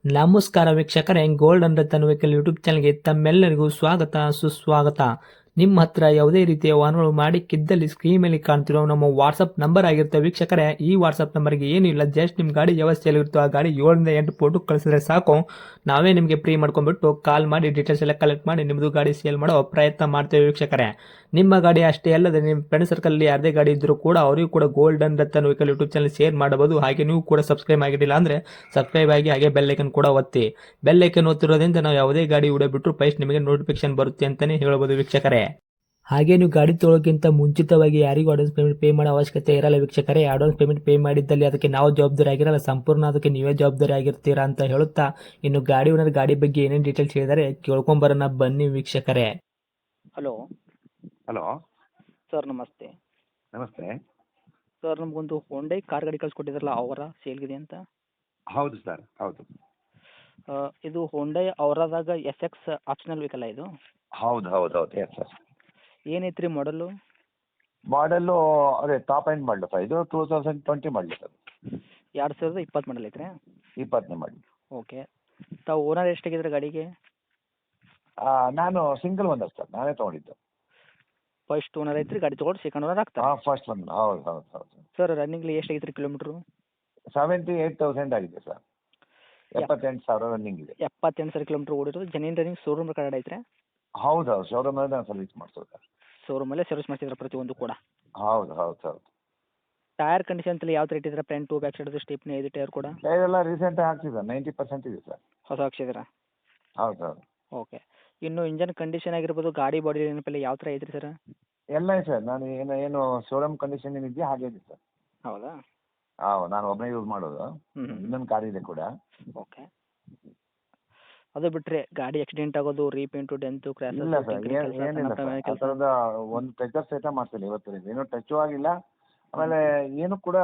ನಮಸ್ಕಾರ ವೀಕ್ಷಕರೇ, gold and Ratan vehicle YouTube ಚಾನಲ್ಗೆ ತಮ್ಮೆಲ್ಲರಿಗೂ ಸ್ವಾಗತ ಸುಸ್ವಾಗತ. ನಿಮ್ಮ ಹತ್ರ ಯಾವುದೇ ರೀತಿಯ ವಾಹನಗಳು ಮಾಡಿಕ್ಕಿದ್ದಲ್ಲಿ ಸ್ಕ್ರೀನ್ ಮೇಲೆ ಕಾಣ್ತಿರೋ ನಮ್ಮ ವಾಟ್ಸಪ್ ನಂಬರ್ ಆಗಿರುತ್ತೆ ವೀಕ್ಷಕರೇ. ಈ ವಾಟ್ಸಪ್ ನಂಬರ್ಗೆ ಏನಿಲ್ಲ, ಜಸ್ಟ್ ನಿಮ್ಮ ಗಾಡಿ ವ್ಯವಸ್ಥೆಯಲ್ಲಿರುತ್ತೋ ಆ ಗಾಡಿ 7 ರಿಂದ 8 ಫೋಟೋ ಕಳಿಸಿದ್ರೆ ಸಾಕು, ನಾವೇ ನಿಮಗೆ ಫ್ರೀ ಮಾಡ್ಕೊಂಡ್ಬಿಟ್ಟು ಕಾಲ್ ಮಾಡಿ ಡೀಟೇಲ್ಸ್ ಎಲ್ಲ ಕಲೆಕ್ಟ್ ಮಾಡಿ ನಿಮ್ಮದು ಗಾಡಿ ಸೇಲ್ ಮಾಡೋ ಪ್ರಯತ್ನ ಮಾಡ್ತೇವೆ ವೀಕ್ಷಕರೇ. ನಿಮ್ಮ ಗಾಡಿ ಅಷ್ಟೇ ಅಲ್ಲದೆ ನಿಮ್ಮ ಫ್ರೆಂಡ್ ಸರ್ಕಲ್ ಯಾರದೇ ಗಾಡಿ ಇದ್ದರೂ ಕೂಡ ಅವರಿಗೂ ಕೂಡ gold and Ratan vehicle YouTube channel share ಮಾಡಬಹುದು. ಹಾಗೆ ನೀವು ಕೂಡ ಸಬ್ಸ್ಕ್ರೈಬ್ ಆಗಿರಲಿಲ್ಲ ಅಂದರೆ ಸಬ್ಸ್ಕ್ರೈಬ್ ಆಗಿ ಹಾಗೆ ಬೆಲ್ ಐಕನ್ ಕೂಡ ಒತ್ತಿ. ಬೆಲ್ ಐಕನ್ ಒತ್ತಿರೋದ್ರಿಂದ ನಾವು ಯಾವುದೇ ಗಾಡಿ ವಿಡಿಯೋ ಬಿಟ್ಟರು ಫಸ್ಟ್ ನಿಮಗೆ ನೋಟಿಫಿಕೇಶನ್ ಬರುತ್ತೆ ಅಂತಾನೆ ಹೇಳ್ಬೋದು ವೀಕ್ಷಕರೇ. ಹಾಗೆ ನೀವು ಗಾಡಿ ತೊಳೋಕ್ಕಿಂತ ಮುಂಚಿತವಾಗಿ ಯಾರಿಗೂ ಅಡ್ವಾನ್ಸ್ ಪೇಮೆಂಟ್ ಪೇ ಮಾಡೋ ಅವಶ್ಯಕತೆ ಇರಲ್ಲ ವೀಕ್ಷಕರೇ. ಅಡ್ವಾನ್ಸ್ ಪೇಮೆಂಟ್ ಪೇ ಮಾಡಿದ್ದಲ್ಲಿ ಅದಕ್ಕೆ ನಾವು ಜವಾಬ್ದಾರಿ ಆಗಿರಲ್ಲ, ಸಂಪೂರ್ಣ ಅದಕ್ಕೆ ನೀವೇ ಜವಾಬ್ದಾರಿ ಆಗಿರ್ತೀರಾ ಅಂತ ಹೇಳುತ್ತಾ, ಇನ್ನು ಗಾಡಿ ಓನರ್ ಗಾಡಿ ಬಗ್ಗೆ ಏನೇನು ಡೀಟೇಲ್ಸ್ ಹೇಳಿದರೆ ಕೇಳ್ಕೊಂಬರೋಣ ಬನ್ನಿ ವೀಕ್ಷಕರೇ. ಹಲೋ ಹಲೋ ಸರ್, ನಮಸ್ತೆ. ನಮಸ್ತೆ. ಸರ್, ನಮಗೊಂದು ಹೊಂಡೈ ಕಾರ್ ಗಾಡಿ ಕಳಿಸ್ಕೊಟ್ಟಿದ್ರಲ್ಲ, ಅವರ ಸೇಲ್ಗಿದೆ ಅಂತ. ಹೌದು ಸರ್, ಹೌದು. ಇದು ಹೊಂಡೈ ಅವರದಾಗ ಎಸ್ ಎಕ್ಸ್ ಆಪ್ಷನಲ್ ವೆಹಿಕಲ್ಲ ಇದು? ಹೌದು ಹೌದು ಹೌದು ಎಸ್ ಸರ್. ಏನೈತ್ರಿ ಮಾಡಲು? ಮಾಡಲು ಅದೇ ಟಾಪ್ ಎಂಡ್ ಮಾಡಲು ಸರ್. ಇದು 2020 ಮಾಡಲಿ ಸರ್. 2020 ಮಾಡಲ್ ಐತ್ರಿ? 20ನೇ ಮಾಡಲಿ. ಓಕೆ. ತಾವು ಓನರ್ ಎಷ್ಟಾಗಿದ್ರೆ ಗಾಡಿಗೆ? ನಾನು ಸಿಂಗಲ್ ಓನರ್ ಸರ್, ನಾನೇ ತೊಗೊಂಡಿದ್ದು. ಫಸ್ಟ್ ಓನರ್ ಐತ್ರಿ, ಗಾಡಿ ತೊಗೊಂಡು ಸೆಕೆಂಡ್ ಓನರ್ ಆಗ್ತಾರೆ? First one. ಹೌದು ಹೌದು ಹೌದು. ಸರ್, ರನ್ನಿಂಗ್ಲಿ ಎಷ್ಟು ಆಗೈತ್ರಿ ಕಿಲೋಮೀಟ್ರು? 78,000 ಆಗಿದೆ ಸರ್. 78,000 ರನ್ನಿಂಗ್ ಇದೆ. 78,000 ಕಿಲೋಮೀಟ್ರ್ ಓಡಿರೋದು. ಜೆನ್ಯೂನ್ ರನ್ನಿಂಗ್ ಶೋರೂಮ್ ಕಾರ್ಡ್ ಐತ್ರಿ? ಹೌದು ಹೌದು, ಶೋರೂಮಲ್ಲಿ ನಾನು ಸರ್ವಿಸ್ ಮಾಡಿಸೋದು ಸರ್. ಶೋರೂಮಲ್ಲೇ ಸರ್ವಿಸ್ ಮಾಡಿಸಿದ್ರೆ ಪ್ರತಿಯೊಂದು ಕೂಡ? ಹೌದು ಹೌದು ಹೌದು. ಟೈರ್ ಕಂಡೀಷನ್ ಅಂತಲ್ಲಿ ಯಾವ ಥರ ಇಟ್ಟಿದ್ರೆ? Front back side stepney 5 tyre ಕೂಡ? ಟೈರೆಲ್ಲ ರೀಸೆಂಟಾಗಿ ಹಾಕ್ಸಿದ್ದಾರೆ, 90% ಇದೆ ಸರ್. ಹೊಸ ಹಾಕ್ಸಿದ್ದೀರಾ? ಹೌದು ಹೌದು. ಓಕೆ. ಇನ್ನು ಇಂಜನ್ ಕಂಡೀಷನ್ ಆಗಿರ್ಬೋದು, ಗಾಡಿ ಬಾಡಿ ಏನಪ್ಪಲ್ಲ ಯಾವ ಥರ ಐತ್ರಿ ಸರ್? ಎಲ್ಲ ಇದೆ ಸರ್. ನಾನು ಏನು ಶೋರೂಮ್ ಕಂಡೀಷನ್ ಏನಿದೆಯಾ ಹಾಗೆ ಇದೆ ಸರ್. ಹೌದಾ? ನಾನು ಒಬ್ಬನೇ ಯೂಸ್ ಮಾಡೋದು. ಇನ್ನೊಂದು ಕಾರ್ ಇದೆ ಕೂಡ. ಓಕೆ. ಅದು ಬಿಟ್ಟರೆ ಗಾಡಿ ಆಕ್ಸಿಡೆಂಟ್ ಆಗೋದು, ರೀಪೇಂಟು, ಡೆಂತು, ಇಲ್ಲ ಸರ್, ಏನಿಲ್ಲ ಸರ್. ಆ ಥರದ ಒಂದು ಟಚ್ ಸಹಿತ ಮಾಡ್ತೀನಿ ಇವತ್ತರಿಂದ. ಏನೂ ಟಚ್ಚು ಆಗಿಲ್ಲ. ಆಮೇಲೆ ಏನು ಕೂಡ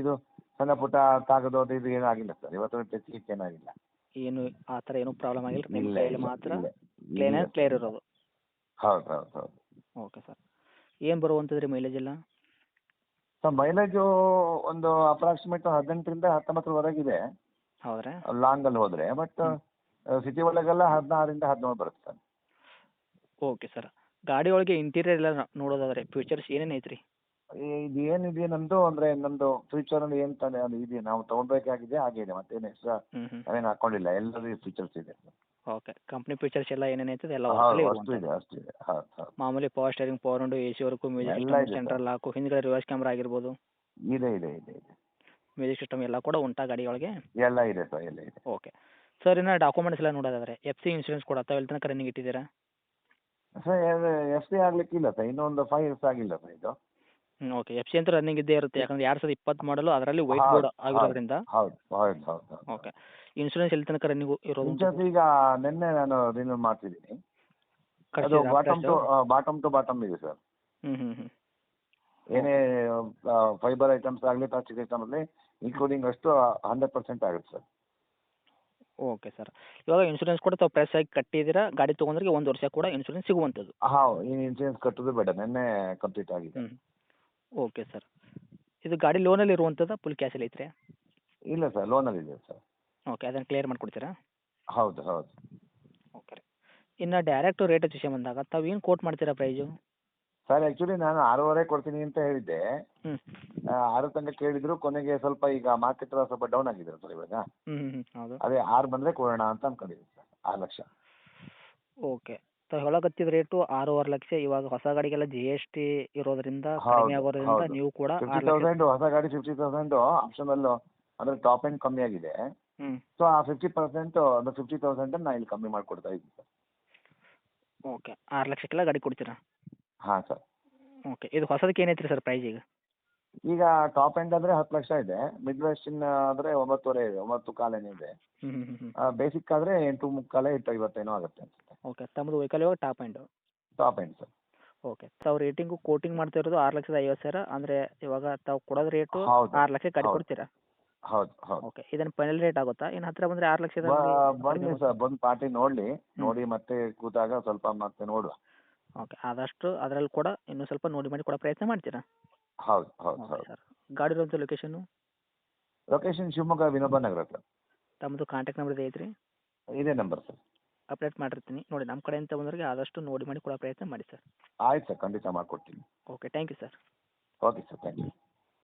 ಇದು ಸಣ್ಣ ಪುಟ್ಟ ತಾಗೋದು ಅದು ಇದು ಏನೂ ಆಗಿಲ್ಲ ಸರ್. ಇವತ್ತು ಟಚ್ ಗಿಚ್ ಏನಾಗಿಲ್ಲ. ಏನು ಆ ಥರ ಏನೂ ಪ್ರಾಬ್ಲಮ್ ಆಗಿಲ್ಲ, ನಿಮ್ಮ ಇಲ್ಲ ಕೈಯಲ್ಲಿ ಇಲ್ಲ ಮಾತ್ರ ಇಲ್ಲ. ಕ್ಲಿಯರ್ ಇರೋದು? ಹೌದು ಹೌದು ಹೌದು. Okay sir. ಏನು ಬರುವಂಥದ್ದು ರೀ ಮೈಲೇಜ್ ಎಲ್ಲ? ಸರ್, ಮೈಲೇಜು ಒಂದು ಅಪ್ರಾಕ್ಸಿಮೇಟ್ 18ರಿಂದ 19ವರೆಗಿದೆ ಹೌದ್ರಾ? ಲಾಂಗಲ್ಲಿ ಹೋದರೆ. ಬಟ್ ಸಿಟಿ ಒಳಗೆಲ್ಲ 16ರಿಂದ 17 ಬರುತ್ತೆ ಸರ್. Okay sir. ಗಾಡಿ ಒಳಗೆ ಇಂಟೀರಿಯರ್ ಎಲ್ಲ ನೋಡೋದಾದ್ರೆ ಫೀಚರ್ಸ್ ಏನೇನು ಐತ್ರಿ? ಇದು ಏನಿದೆ ನಮ್ಮದು ಅಂದರೆ, ನಮ್ಮದು ಫ್ಯೂಚರಲ್ಲಿ ಏನು ತಾನೇ ಅದು ಇದೆ, ನಾವು ತೊಗೊಳ್ಬೇಕಾಗಿದೆ ಹಾಗೆ ಇದೆ. ಮತ್ತೇನು ಎಕ್ಸ್ಟ್ರಾ ಅದೇನು ಹಾಕ್ಕೊಂಡಿಲ್ಲ, ಎಲ್ಲದೂ ಫೀಚರ್ಸ್ ಇದೆ ಸರ್. ಓಕೆ. ಕಂಪ್ನಿ ಫೀಚರ್ಸ್ ಎಲ್ಲ ಏನೇನು ಐತದೆ ಎಲ್ಲ ಹೌದು, ಅಷ್ಟು ಇದೆ ಅಷ್ಟು ಇದೆ. ಹೌದು ಹೌದು. ಮಾಮೂಲಿ power steering, power window, A C work, music ಎಲ್ಲ ಸಿಸ್ಟಮ್, ಇದೆ ಸೆಂಟ್ರಲ್ ಲಾಕು, ಹಿಂದ್ಗಡೆ ರಿವರ್ಸ್ ಕ್ಯಾಮ್ರಾ ಆಗಿರ್ಬೋದು, ಇದೆ ಇದೆ ಇದೆ ಇದೆ. ಮ್ಯೂಸಿಕ್ ಸಿಸ್ಟಮ್ ಎಲ್ಲ ಕೂಡ ಉಂಟಾ ಗಾಡಿ ಒಳಗೆ? ಎಲ್ಲ ಇದೆ ಸರ್, ಎಲ್ಲ ಇದೆ. ಓಕೆ. ಸರ್, ಇನ್ನು ಡಾಕ್ಯುಮೆಂಟ್ಸ್ ಎಲ್ಲ ನೋಡೋದಾದ್ರೆ ಎಫ್ ಸಿ ಇನ್ಶೂರೆನ್ಸ್ ಕೂಡ ತಾವು ಎಲ್ಲಿ ತನಕ ರನ್ನಿಂಗ್ ಇಟ್ಟಿದ್ದೀರಾ? ಸರ್, FC ಆಗಲಿಕ್ಕಿಲ್ಲ ಸರ್, ಇನ್ನೊಂದು 5 years ಆಗಿಲ್ಲ ಸರ್ ಇದು. ಓಕೆ. ಎಫ್ ಸಿ ಅಂತೂ ರನ್ನಿಂಗ್ ಇದ್ದೇ ಇರುತ್ತೆ, ಯಾಕಂದ್ರೆ 2020 ಮಾಡಲು, ಅದರಲ್ಲಿ ವೈಟ್ ಬೋರ್ಡ್ ಆಗಿರೋದ್ರಿಂದ. ಹೌದು ಹೌದು ಹೌದು ಹೌದು. ಓಕೆ. ಇನ್ಶೂರೆನ್ಸ್ ಎಲ್ಲಿ ತನಕ ರನ್ನಿಂಗ್ ಇರೋದು? ಇನ್ಶೂರೆನ್ಸ್ ಈಗ ನಿನ್ನೆ ನಾನು ರಿನ್ಯೂ ಮಾಡ್ತಿದ್ದೀನಿ. ಅದು ಬಾಟಮ್ ಟು ಬಾಟಮ್ ಇದೆ ಸರ್. ಏನೇ ಫೈಬರ್ ಐಟಮ್ಸ್ ಆಗಲಿ, ಪ್ಲಾಸ್ಟಿಕ್ ಐಟಮ್ಸಲ್ಲಿ ಇನ್ಕ್ಲೂಡಿಂಗ್ ಅಷ್ಟು 100% ಆಗುತ್ತೆ ಸರ್. Okay sir. ಇವಾಗ ಇನ್ಶೂರೆನ್ಸ್ ಕೂಡ ತಾವು ಫ್ರೆಶ್ ಆಗಿ ಕಟ್ಟಿದ್ದೀರಾ, ಗಾಡಿ ತೊಗೊಂಡ್ರಿಗೆ 1 ವರ್ಷ ಕೂಡ ಇನ್ಶೂರೆನ್ಸ್ ಸಿಗುವಂಥದ್ದು? ಹೌದು, ಈ ಇನ್ಶೂರೆನ್ಸ್ ಕಟ್ಟೋದು ಬೇಡ, ನಿನ್ನೆ ಕಂಪ್ಲೀಟ್ ಆಗಿದೆ. Okay sir. ಇದು ಗಾಡಿ ಲೋನಲ್ಲಿ ಇರುವಂಥದ್ದು, ಫುಲ್ ಕ್ಯಾಶಲ್ಲಿ ಐತ್ರಿ? ಇಲ್ಲ ಸರ್, ಲೋನಲ್ಲಿ ಇದೆ ಸರ್. ಓಕೆ. ಅದನ್ನು ಕ್ಲಿಯರ್ ಮಾಡಿಕೊಡ್ತೀರಾ? ಹೌದು ಹೌದು. ಓಕೆ ರೀ. ಇನ್ನು ಡೈರೆಕ್ಟು ರೇಟ್ ವಿಷಯ ಬಂದಾಗ ತಾವು ಏನು ಕೋಟ್ ಮಾಡ್ತೀರಾ ಪ್ರೈಸು? ಸರ್, ಆ್ಯಕ್ಚುಲಿ ನಾನು 6.5 ಕೊಡ್ತೀನಿ ಅಂತ ಹೇಳಿದ್ದೆ. 6 ತನಕ ಕೇಳಿದ್ರು. ಕೊನೆಗೆ ಸ್ವಲ್ಪ ಈಗ ಮಾರ್ಕೆಟ್ ಸ್ವಲ್ಪ ಡೌನ್ ಆಗಿದೆ ಸರ್ ಇವಾಗ. ಹೌದು. ಅದೇ 6 ಬಂದರೆ ಕೊಡೋಣ ಅಂತ ಅನ್ಕೊಂಡಿದ್ದೀನಿ ಸರ್. 6 ಲಕ್ಷ. ಓಕೆ. ತಾವು ಹೇಳಕತ್ತಿದ ರೇಟು 6.5 ಲಕ್ಷ. ಇವಾಗ ಹೊಸ ಗಾಡಿಗೆಲ್ಲ GST ಇರೋದ್ರಿಂದ, ಕಡಿಮೆ ಹೌದು ಆಗೋದ್ರಿಂದ ಹೌದು. ನೀವು ಕೂಡ 50,000 ಹೊಸ ಗಾಡಿ 50,000 ಆಪ್ಷನಲ್ಲು, ಅಂದರೆ ಟಾಪ್ ಎಂಡ್ ಕಮ್ಮಿ ಆಗಿದೆ. ಸೊ ಆ 50% ಅದು 50,000 ನಾನು ಇಲ್ಲಿ ಕಮ್ಮಿ ಮಾಡಿಕೊಡ್ತಾ ಇದ್ದೀನಿ ಸರ್. ಓಕೆ. 6 ಲಕ್ಷಕ್ಕೆಲ್ಲ ಗಾಡಿ ಕೊಡ್ತೀರಾ? ಹಾಂ ಸರ್. ಓಕೆ. ಇದು ಹೊಸದಕ್ಕೆ ಏನೈತ್ರಿ ಸರ್ ಪ್ರೈಸ್ ಈಗ? ಈಗ ಟಾಪ್ ಎಂಡ್ ಅಂದರೆ 10 ಲಕ್ಷ ಇದೆ. ಮಿಡ್ ವೆಸ್ಟಿನ್ ಆದರೆ 9.5 ಇದೆ, 9.25 ಇದೆ. ಬೇಸಿಕ್ ಆದರೆ 8.25, 8.50 ಆಗುತ್ತೆ ಅನ್ಸುತ್ತೆ. ಓಕೆ. ತಮ್ಮದು ವೆಹಿಕಲ್ ಇವಾಗ top end? Top end sir. Okay. ತಾವು ರೇಟಿಂಗು ಕೋಟಿಂಗ್ ಮಾಡ್ತಾ ಇರೋದು 6,50,000, ಅಂದರೆ ಇವಾಗ ತಾವು ಕೊಡೋದು ರೇಟು ಹೌದು 6 ಲಕ್ಷಕ್ಕೆ ಗಾಡಿ ಹೌದು ಕೊಡ್ತೀರಾ? ಹೌದು ಹೌದು. ಓಕೆ. ಇದನ್ನು ಫೈನಲ್ ರೇಟ್ ಆಗುತ್ತಾ? ಇನ್ನು ಹತ್ತಿರ ಬಂದರೆ 6 ಲಕ್ಷದಲ್ಲಿ ಬನ್ನಿ ಸರ್, ಬಂದು ಪಾರ್ಟಿ ನೋಡಿ ಮತ್ತೆ ಕೂತಾಗ ಸ್ವಲ್ಪ ಮತ್ತೆ ನೋಡುವ. ಓಕೆ. ಆದಷ್ಟು ಅದರಲ್ಲಿ ಕೂಡ ಇನ್ನೂ ಸ್ವಲ್ಪ ನೋಡಿ ಮಾಡಿ ಕೊಡೋ ಪ್ರಯತ್ನ ಮಾಡ್ತೀರಾ? ಹೌದು ಹೌದು ಓಕೆ ಹೌದು. ಸರ್. ಗಾಡಿ ಇರುವಂಥ location? Location Shivamogga Vinoba Nagar sir. ತಮ್ಮದು ಕಾಂಟ್ಯಾಕ್ಟ್ ನಂಬರ್ ಐತ್ರಿ? ಇದೇ ನಂಬರ್ ಸರ್. ಅಪ್ಡೇಟ್ ಮಾಡಿರ್ತೀನಿ ನೋಡಿ, ನಮ್ಮ ಕಡೆಯಿಂದ ಬಂದವರಿಗೆ ಆದಷ್ಟು ನೋಡಿ ಮಾಡಿ ಕೊಡೋ ಪ್ರಯತ್ನ ಮಾಡಿ ಸರ್. ಆಯ್ತು ಸರ್, ಖಂಡಿತ ಮಾಡಿಕೊಡ್ತೀನಿ. Okay, thank you sir. Okay sir, thank you.